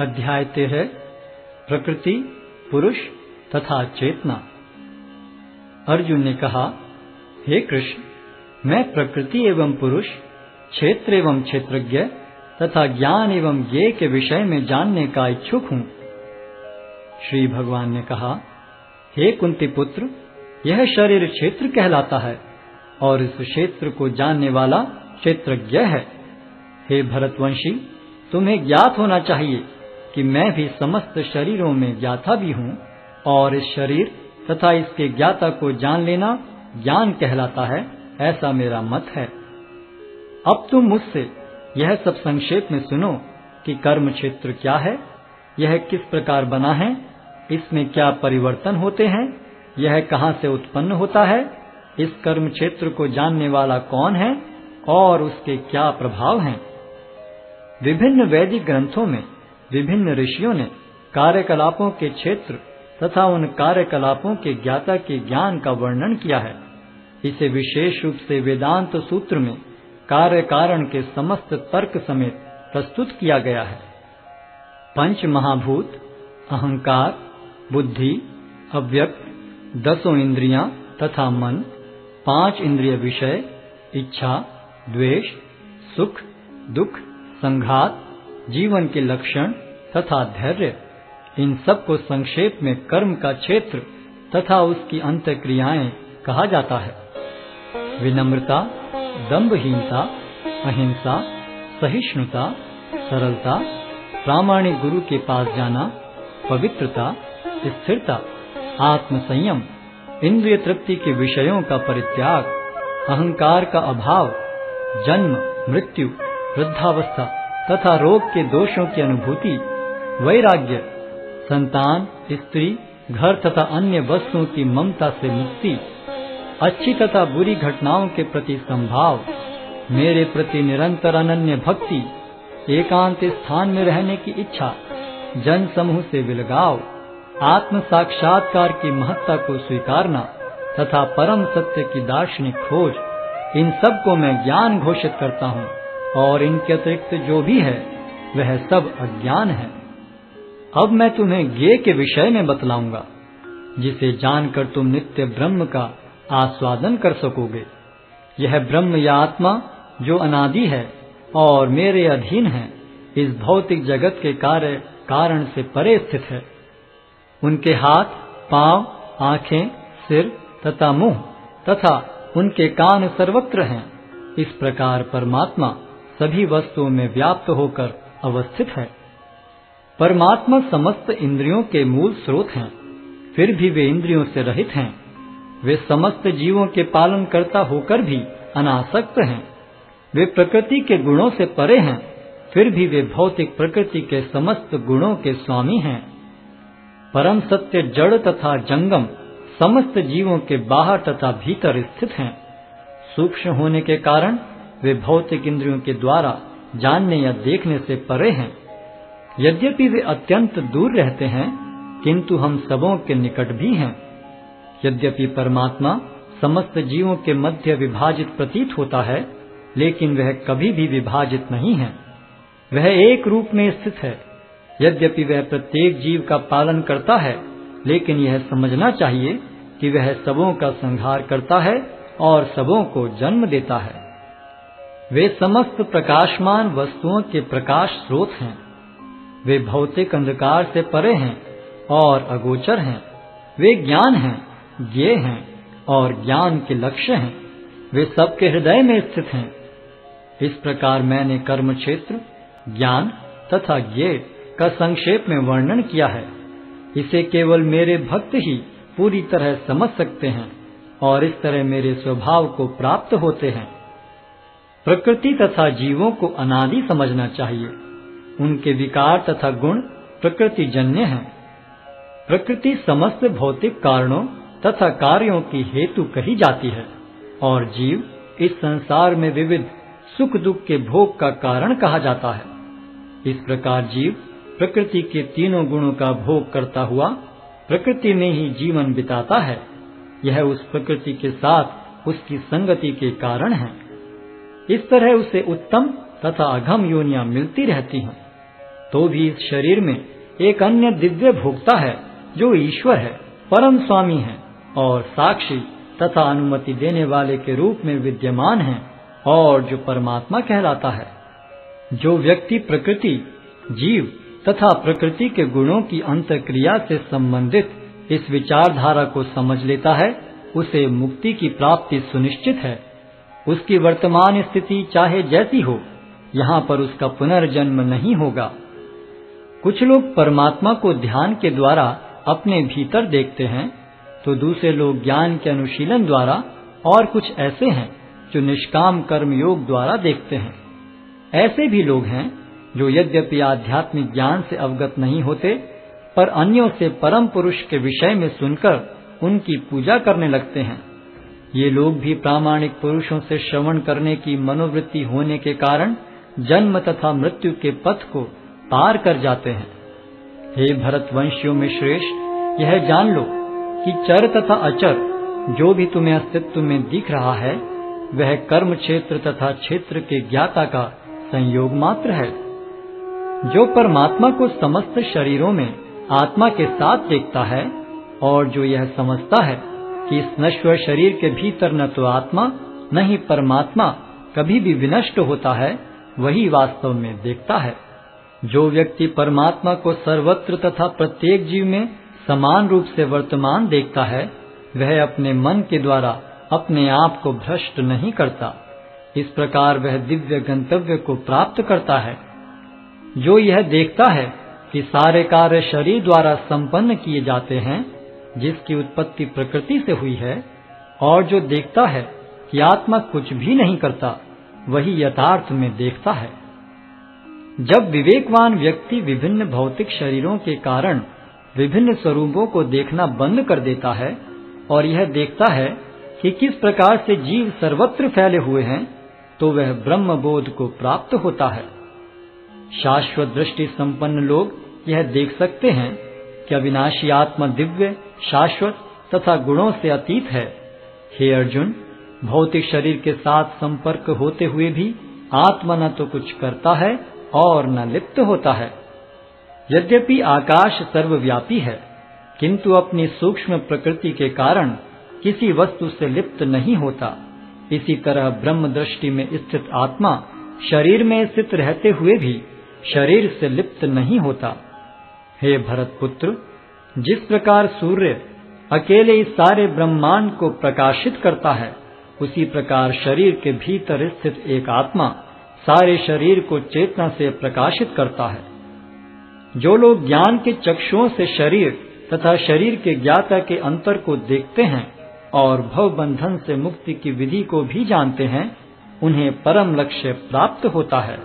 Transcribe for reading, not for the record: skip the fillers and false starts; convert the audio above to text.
अध्याय 13 प्रकृति, पुरुष तथा चेतना। अर्जुन ने कहा, हे कृष्ण, मैं प्रकृति एवं पुरुष, क्षेत्र एवं क्षेत्रज्ञ तथा ज्ञान एवं ज्ञेय के विषय में जानने का इच्छुक हूँ। श्री भगवान ने कहा, हे कुंती पुत्र, यह शरीर क्षेत्र कहलाता है और इस क्षेत्र को जानने वाला क्षेत्रज्ञ है। हे भरतवंशी, तुम्हें ज्ञात होना चाहिए कि मैं भी समस्त शरीरों में ज्ञाता भी हूँ और इस शरीर तथा इसके ज्ञाता को जान लेना ज्ञान कहलाता है, ऐसा मेरा मत है। अब तुम मुझसे यह सब संक्षेप में सुनो कि कर्म क्षेत्र क्या है, यह किस प्रकार बना है, इसमें क्या परिवर्तन होते हैं, यह कहाँ से उत्पन्न होता है, इस कर्म क्षेत्र को जानने वाला कौन है और उसके क्या प्रभाव हैं। विभिन्न वैदिक ग्रंथों में विभिन्न ऋषियों ने कार्यकलापों के क्षेत्र तथा उन कार्यकलापों के ज्ञाता के ज्ञान का वर्णन किया है। इसे विशेष रूप से वेदांत सूत्र में कार्य कारण के समस्त तर्क समेत प्रस्तुत किया गया है। पंच महाभूत, अहंकार, बुद्धि, अव्यक्त, 10 इंद्रियां तथा मन, 5 इंद्रिय विषय, इच्छा, द्वेष, सुख, दुख, संघात, जीवन के लक्षण तथा धैर्य, इन सब को संक्षेप में कर्म का क्षेत्र तथा उसकी अंतःक्रियाएं कहा जाता है। विनम्रता, दंभहीनता, अहिंसा, सहिष्णुता, सरलता, प्रामाणिक गुरु के पास जाना, पवित्रता, स्थिरता, आत्मसंयम, इंद्रिय तृप्ति के विषयों का परित्याग, अहंकार का अभाव, जन्म, मृत्यु, वृद्धावस्था तथा रोग के दोषों की अनुभूति, वैराग्य, संतान, स्त्री, घर तथा अन्य वस्तुओं की ममता से मुक्ति, अच्छी तथा बुरी घटनाओं के प्रति संभाव, मेरे प्रति निरंतर अनन्य भक्ति, एकांत स्थान में रहने की इच्छा, जन समूह से विलगाव, आत्म साक्षात्कार की महत्ता को स्वीकारना तथा परम सत्य की दार्शनिक खोज, इन सब को मैं ज्ञान घोषित करता हूँ और इनके अतिरिक्त जो भी है वह सब अज्ञान है। अब मैं तुम्हें ज्ञेय के विषय में बतलाऊंगा, जिसे जानकर तुम नित्य ब्रह्म का आस्वादन कर सकोगे। यह ब्रह्म या आत्मा जो अनादि है और मेरे अधीन है, इस भौतिक जगत के कार्य कारण से परे स्थित है। उनके हाथ, पांव, आंखें, सिर तथा मुंह तथा उनके कान सर्वत्र हैं। इस प्रकार परमात्मा सभी वस्तुओं में व्याप्त होकर अवस्थित है। परमात्मा समस्त इंद्रियों के मूल स्रोत हैं, फिर भी वे इंद्रियों से रहित हैं। वे समस्त जीवों के पालन करता होकर भी अनासक्त हैं। वे प्रकृति के गुणों से परे हैं, फिर भी वे भौतिक प्रकृति के समस्त गुणों के स्वामी हैं। परम सत्य जड़ तथा जंगम समस्त जीवों के बाहर तथा भीतर स्थित हैं। सूक्ष्म होने के कारण वे भौतिक इंद्रियों के द्वारा जानने या देखने से परे हैं। यद्यपि वे अत्यंत दूर रहते हैं, किंतु हम सबों के निकट भी हैं। यद्यपि परमात्मा समस्त जीवों के मध्य विभाजित प्रतीत होता है, लेकिन वह कभी भी विभाजित नहीं है। वह एक रूप में स्थित है। यद्यपि वह प्रत्येक जीव का पालन करता है, लेकिन यह समझना चाहिए कि वह सबों का संहार करता है और सबों को जन्म देता है। वे समस्त प्रकाशमान वस्तुओं के प्रकाश स्रोत हैं। वे भौतिक अंधकार से परे हैं और अगोचर हैं। वे ज्ञान हैं, ज्ञेय हैं और ज्ञान के लक्ष्य हैं। वे सबके हृदय में स्थित हैं। इस प्रकार मैंने कर्म क्षेत्र, ज्ञान तथा ज्ञेय का संक्षेप में वर्णन किया है। इसे केवल मेरे भक्त ही पूरी तरह समझ सकते हैं और इस तरह मेरे स्वभाव को प्राप्त होते हैं। प्रकृति तथा जीवों को अनादि समझना चाहिए। उनके विकार तथा गुण प्रकृति जन्य हैं। प्रकृति समस्त भौतिक कारणों तथा कार्यों की हेतु कही जाती है और जीव इस संसार में विविध सुख दुख के भोग का कारण कहा जाता है। इस प्रकार जीव प्रकृति के तीनों गुणों का भोग करता हुआ प्रकृति में ही जीवन बिताता है। यह उस प्रकृति के साथ उसकी संगति के कारण है। इस तरह उसे उत्तम तथा अधम योनियां मिलती रहती हैं। तो भी इस शरीर में एक अन्य दिव्य भोक्ता है जो ईश्वर है, परम स्वामी है और साक्षी तथा अनुमति देने वाले के रूप में विद्यमान है और जो परमात्मा कहलाता है। जो व्यक्ति प्रकृति, जीव तथा प्रकृति के गुणों की अंतःक्रिया से संबंधित इस विचारधारा को समझ लेता है, उसे मुक्ति की प्राप्ति सुनिश्चित है। उसकी वर्तमान स्थिति चाहे जैसी हो, यहाँ पर उसका पुनर्जन्म नहीं होगा। कुछ लोग परमात्मा को ध्यान के द्वारा अपने भीतर देखते हैं, तो दूसरे लोग ज्ञान के अनुशीलन द्वारा, और कुछ ऐसे हैं जो निष्काम कर्म योग द्वारा देखते हैं। ऐसे भी लोग हैं जो यद्यपि आध्यात्मिक ज्ञान से अवगत नहीं होते, पर अन्यों से परम पुरुष के विषय में सुनकर उनकी पूजा करने लगते हैं। ये लोग भी प्रामाणिक पुरुषों से श्रवण करने की मनोवृत्ति होने के कारण जन्म तथा मृत्यु के पथ को पार कर जाते हैं। हे भरतवंशियों में श्रेष्ठ, यह जान लो कि चर तथा अचर जो भी तुम्हें अस्तित्व में दिख रहा है, वह कर्म क्षेत्र तथा क्षेत्र के ज्ञाता का संयोग मात्र है। जो परमात्मा को समस्त शरीरों में आत्मा के साथ देखता है और जो यह समझता है कि इस नश्वर शरीर के भीतर न तो आत्मा न ही परमात्मा कभी भी विनष्ट होता है, वही वास्तव में देखता है। जो व्यक्ति परमात्मा को सर्वत्र तथा प्रत्येक जीव में समान रूप से वर्तमान देखता है, वह अपने मन के द्वारा अपने आप को भ्रष्ट नहीं करता। इस प्रकार वह दिव्य गंतव्य को प्राप्त करता है। जो यह देखता है कि सारे कार्य शरीर द्वारा संपन्न किए जाते हैं, जिसकी उत्पत्ति प्रकृति से हुई है, और जो देखता है कि आत्मा कुछ भी नहीं करता, वही यथार्थ में देखता है। जब विवेकवान व्यक्ति विभिन्न भौतिक शरीरों के कारण विभिन्न स्वरूपों को देखना बंद कर देता है और यह देखता है कि किस प्रकार से जीव सर्वत्र फैले हुए हैं, तो वह ब्रह्म बोध को प्राप्त होता है। शाश्वत दृष्टि संपन्न लोग यह देख सकते हैं कि अविनाशी आत्मा दिव्य, शाश्वत तथा गुणों से अतीत है। हे अर्जुन, भौतिक शरीर के साथ संपर्क होते हुए भी आत्मा न तो कुछ करता है और न लिप्त होता है। यद्यपि आकाश सर्वव्यापी है, किंतु अपनी सूक्ष्म प्रकृति के कारण किसी वस्तु से लिप्त नहीं होता। इसी तरह ब्रह्म दृष्टि में स्थित आत्मा शरीर में स्थित रहते हुए भी शरीर से लिप्त नहीं होता। हे भरतपुत्र, जिस प्रकार सूर्य अकेले इस सारे ब्रह्मांड को प्रकाशित करता है, उसी प्रकार शरीर के भीतर स्थित एक आत्मा सारे शरीर को चेतना से प्रकाशित करता है। जो लोग ज्ञान के चक्षुओं से शरीर तथा शरीर के ज्ञाता के अंतर को देखते हैं और भव बंधन से मुक्ति की विधि को भी जानते हैं, उन्हें परम लक्ष्य प्राप्त होता है।